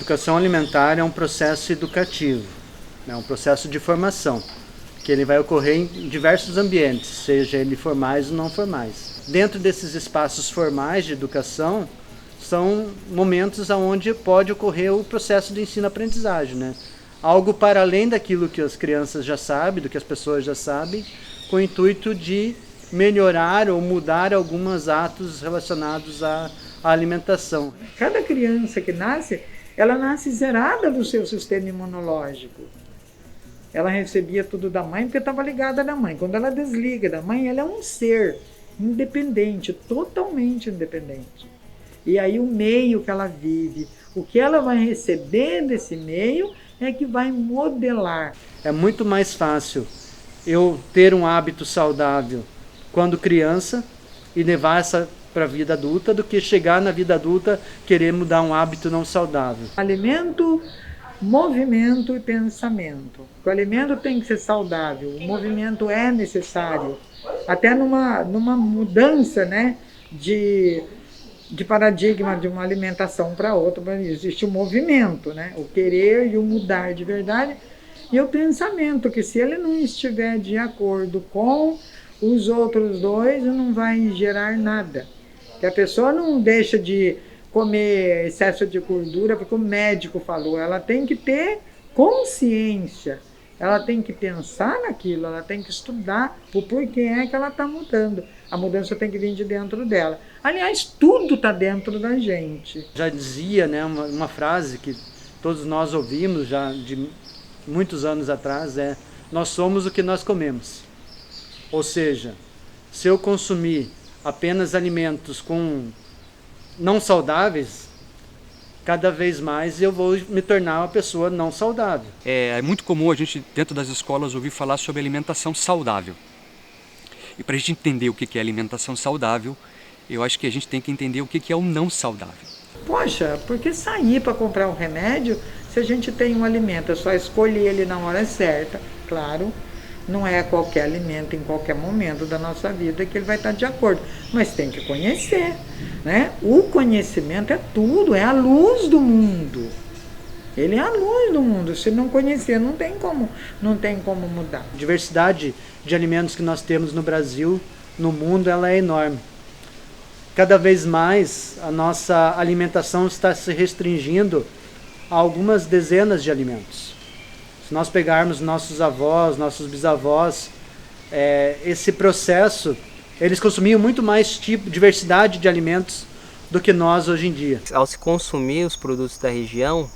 educação alimentar é um processo educativo, é um processo de formação, que ele vai ocorrer em diversos ambientes, seja ele formais ou não formais. Dentro desses espaços formais de educação, são momentos onde pode ocorrer o processo de ensino-aprendizagem, né? Algo para além daquilo que as crianças já sabem, do que as pessoas já sabem, com o intuito de melhorar ou mudar alguns atos relacionados à alimentação. Cada criança que nasce, ela nasce zerada do seu sistema imunológico. Ela recebia tudo da mãe porque estava ligada da mãe. Quando ela desliga da mãe, ela é um ser independente, totalmente independente. E aí o meio que ela vive, o que ela vai receber desse meio é que vai modelar. É muito mais fácil eu ter um hábito saudável quando criança e levar essa para a vida adulta do que chegar na vida adulta querer mudar um hábito não saudável. Alimento, movimento e pensamento. O alimento tem que ser saudável, o movimento é necessário. Até numa mudança, né, de paradigma de uma alimentação para outra, existe o movimento, né, o querer e o mudar de verdade. E o pensamento, que se ele não estiver de acordo com os outros dois, não vai gerar nada. Que a pessoa não deixa de comer excesso de gordura porque o médico falou. Ela tem que ter consciência, ela tem que pensar naquilo, ela tem que estudar o porquê é que ela está mudando. A mudança tem que vir de dentro dela. Aliás, tudo está dentro da gente. Já dizia, né, uma frase que todos nós ouvimos já de muitos anos atrás, nós somos o que nós comemos. Ou seja, se eu consumir apenas alimentos não saudáveis, cada vez mais eu vou me tornar uma pessoa não saudável. É muito comum a gente, dentro das escolas, ouvir falar sobre alimentação saudável. E para a gente entender o que é alimentação saudável, eu acho que a gente tem que entender o que é o não saudável. Poxa, por que sair para comprar um remédio se a gente tem um alimento? É só escolher ele na hora certa, claro. Não é qualquer alimento em qualquer momento da nossa vida que ele vai estar de acordo. Mas tem que conhecer, né? O conhecimento é tudo, é a luz do mundo. Ele é a luz do mundo. Se não conhecer, não tem como mudar. A diversidade de alimentos que nós temos no Brasil, no mundo, ela é enorme. Cada vez mais a nossa alimentação está se restringindo a algumas dezenas de alimentos. Se nós pegarmos nossos avós, nossos bisavós, esse processo, eles consumiam muito mais diversidade de alimentos do que nós hoje em dia. Ao se consumir os produtos da região,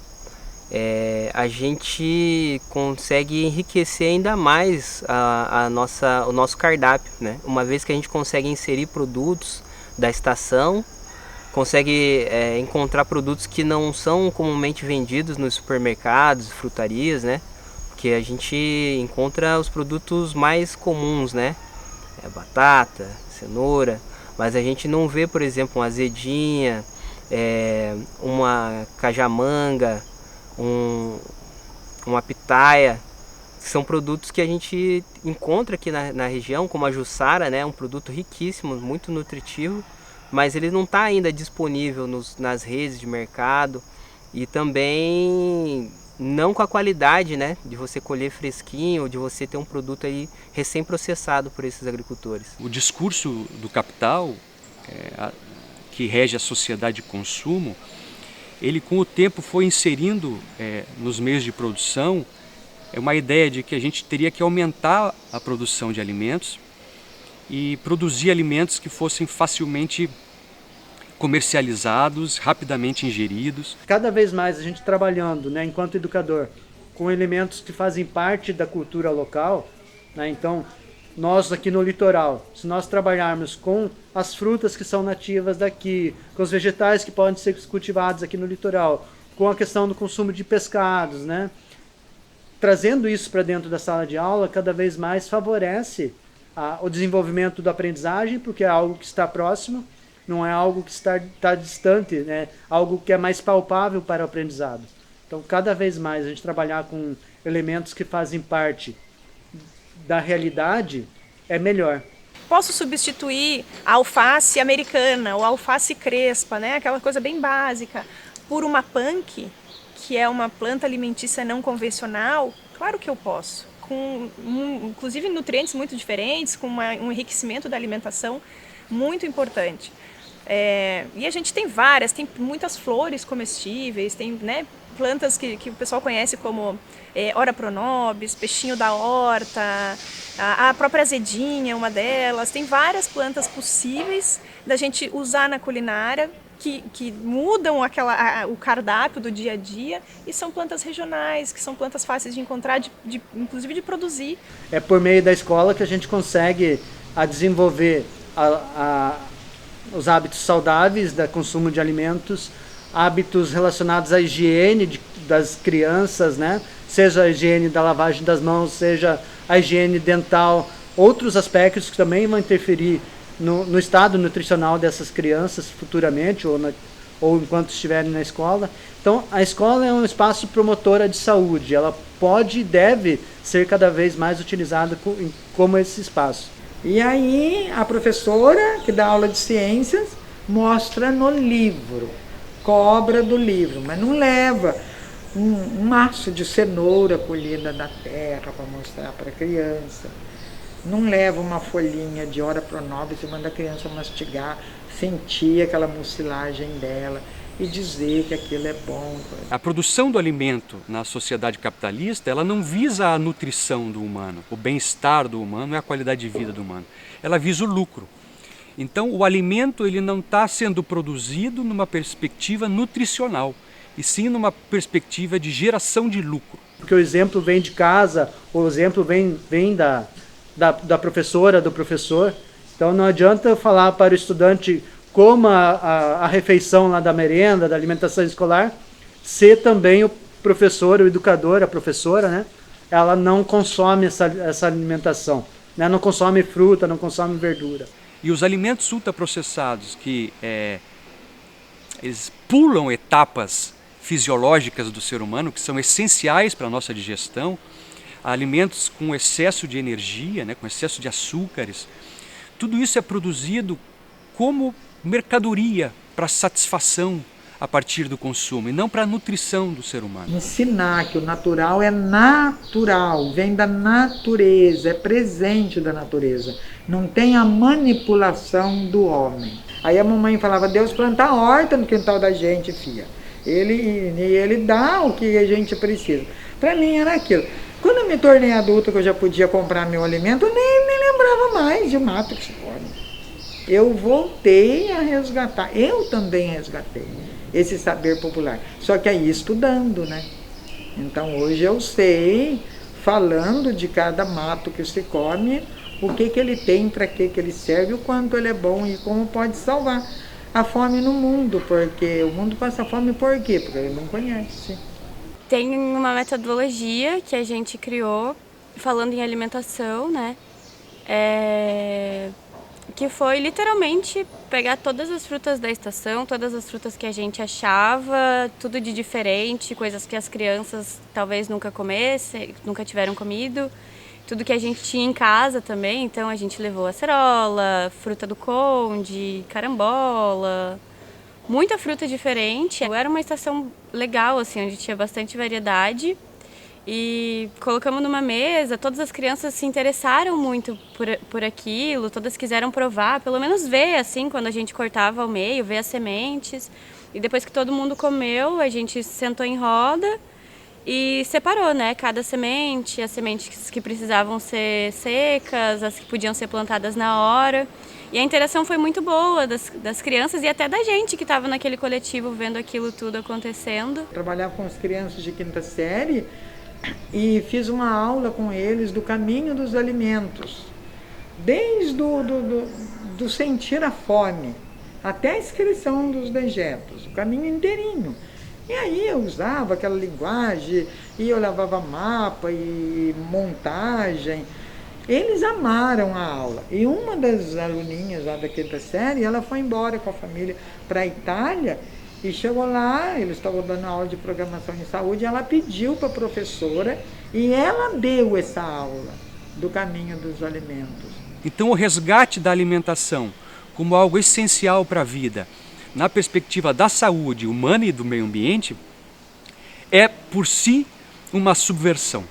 a gente consegue enriquecer ainda mais o nosso cardápio, né? Uma vez que a gente consegue inserir produtos da estação, consegue encontrar produtos que não são comumente vendidos nos supermercados, frutarias, né? Que a gente encontra os produtos mais comuns, né? Batata, cenoura, mas a gente não vê, por exemplo, uma azedinha, uma cajamanga, uma pitaia, que são produtos que a gente encontra aqui na região, como a jussara, né? Um produto riquíssimo, muito nutritivo, mas ele não está ainda disponível nas redes de mercado e também não com a qualidade, né, de você colher fresquinho, de você ter um produto aí recém-processado por esses agricultores. O discurso do capital, que rege a sociedade de consumo, ele com o tempo foi inserindo nos meios de produção uma ideia de que a gente teria que aumentar a produção de alimentos e produzir alimentos que fossem facilmente comercializados, rapidamente ingeridos. Cada vez mais a gente trabalhando, né, enquanto educador, com elementos que fazem parte da cultura local, né? Então, nós aqui no litoral, se nós trabalharmos com as frutas que são nativas daqui, com os vegetais que podem ser cultivados aqui no litoral, com a questão do consumo de pescados, né? Trazendo isso para dentro da sala de aula, cada vez mais favorece o desenvolvimento da aprendizagem, porque é algo que está próximo, não é algo que está distante, né? Algo que é mais palpável para o aprendizado. Então, cada vez mais a gente trabalhar com elementos que fazem parte da realidade é melhor. Posso substituir a alface americana ou a alface crespa, né? Aquela coisa bem básica, por uma punk que é uma planta alimentícia não convencional, claro que eu posso. Com inclusive nutrientes muito diferentes, com um enriquecimento da alimentação muito importante. E a gente tem muitas flores comestíveis, tem, né, plantas que o pessoal conhece como Ora Pronobis, peixinho da horta, a própria azedinha, uma delas. Tem várias plantas possíveis da gente usar na culinária que mudam o cardápio do dia a dia, e são plantas regionais, que são plantas fáceis de encontrar, inclusive de produzir. É por meio da escola que a gente consegue desenvolver os hábitos saudáveis do consumo de alimentos, hábitos relacionados à higiene das crianças, né? Seja a higiene da lavagem das mãos, seja a higiene dental, outros aspectos que também vão interferir no estado nutricional dessas crianças futuramente ou enquanto estiverem na escola. Então, a escola é um espaço promotora de saúde, ela pode e deve ser cada vez mais utilizada como esse espaço. E aí a professora que dá aula de ciências mostra no livro, cobra do livro, mas não leva um maço de cenoura colhida da terra para mostrar para a criança. Não leva uma folhinha de Ora Pronobis e manda a criança mastigar, sentir aquela mucilagem dela e dizer que aquilo é bom. A produção do alimento na sociedade capitalista, ela não visa a nutrição do humano, o bem-estar do humano e a qualidade de vida do humano. Ela visa o lucro. Então, o alimento ele não está sendo produzido numa perspectiva nutricional, e sim numa perspectiva de geração de lucro. Porque o exemplo vem de casa, o exemplo vem da professora, do professor. Então não adianta eu falar para o estudante como a refeição lá da merenda, da alimentação escolar, se também o professor, o educador, a professora, né, ela não consome essa alimentação, né, não consome fruta, não consome verdura. E os alimentos ultraprocessados, que eles pulam etapas fisiológicas do ser humano, que são essenciais para a nossa digestão, alimentos com excesso de energia, né, com excesso de açúcares, tudo isso é produzido como mercadoria para satisfação a partir do consumo e não para a nutrição do ser humano. Ensinar que o natural é natural, vem da natureza, é presente da natureza, não tem a manipulação do homem. Aí a mamãe falava, Deus planta a horta no quintal da gente, filha. Ele dá o que a gente precisa. Para mim era aquilo. Quando eu me tornei adulta, que eu já podia comprar meu alimento, eu nem me lembrava mais de mato que se come. Eu voltei a resgatar, eu também resgatei esse saber popular. Só que aí estudando, né? Então hoje eu sei, falando de cada mato que se come, o que ele tem, para que ele serve, o quanto ele é bom e como pode salvar a fome no mundo, porque o mundo passa fome por quê? Porque ele não conhece. Tem uma metodologia que a gente criou, falando em alimentação, né? Que foi literalmente pegar todas as frutas da estação, todas as frutas que a gente achava, tudo de diferente, coisas que as crianças talvez nunca comessem, nunca tiveram comido. Tudo que a gente tinha em casa também, então a gente levou acerola, fruta do conde, carambola, muita fruta diferente. Era uma estação legal, assim, onde tinha bastante variedade. E colocamos numa mesa, todas as crianças se interessaram muito por aquilo, todas quiseram provar, pelo menos ver, assim, quando a gente cortava ao meio, ver as sementes. E depois que todo mundo comeu, a gente sentou em roda e separou, né, cada semente, as sementes que precisavam ser secas, as que podiam ser plantadas na hora. E a interação foi muito boa das crianças e até da gente que estava naquele coletivo vendo aquilo tudo acontecendo. Trabalhava com as crianças de quinta série e fiz uma aula com eles do caminho dos alimentos, desde do sentir a fome até a inscrição dos dejetos, o caminho inteirinho. E aí eu usava aquela linguagem, e eu levava mapa e montagem. Eles amaram a aula. E uma das aluninhas lá da quinta série, ela foi embora com a família para a Itália e chegou lá, eles estavam dando aula de programação em saúde, e ela pediu para a professora e ela deu essa aula do caminho dos alimentos. Então o resgate da alimentação como algo essencial para a vida, na perspectiva da saúde humana e do meio ambiente, é por si uma subversão.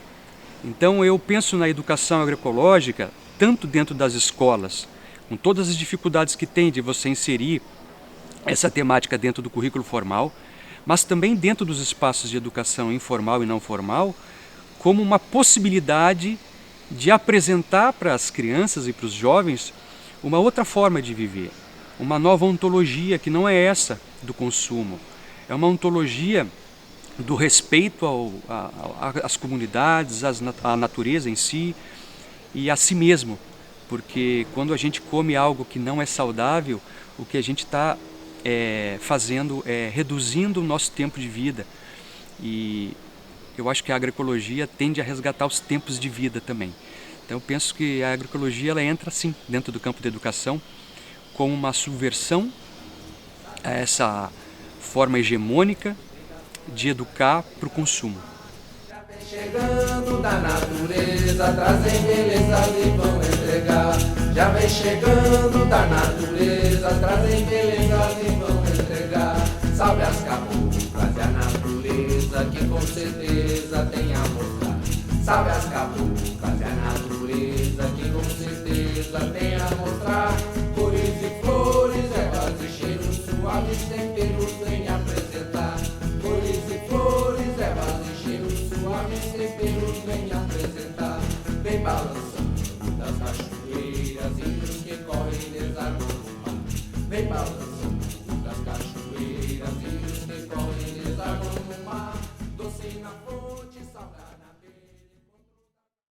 Então eu penso na educação agroecológica, tanto dentro das escolas, com todas as dificuldades que tem de você inserir essa temática dentro do currículo formal, mas também dentro dos espaços de educação informal e não formal, como uma possibilidade de apresentar para as crianças e para os jovens uma outra forma de viver, uma nova ontologia que não é essa do consumo, é uma ontologia do respeito às comunidades, à natureza em si e a si mesmo, porque quando a gente come algo que não é saudável, o que a gente está fazendo é reduzindo o nosso tempo de vida, e eu acho que a agroecologia tende a resgatar os tempos de vida também. Então eu penso que a agroecologia ela entra sim dentro do campo da educação como uma subversão a essa forma hegemônica de educar para o consumo. Chegando da natureza, trazem beleza e vão entregar. Já vem chegando da natureza, trazem beleza e vão entregar. Salve as caboclas e a natureza, que com certeza tem a mostrar. Salve as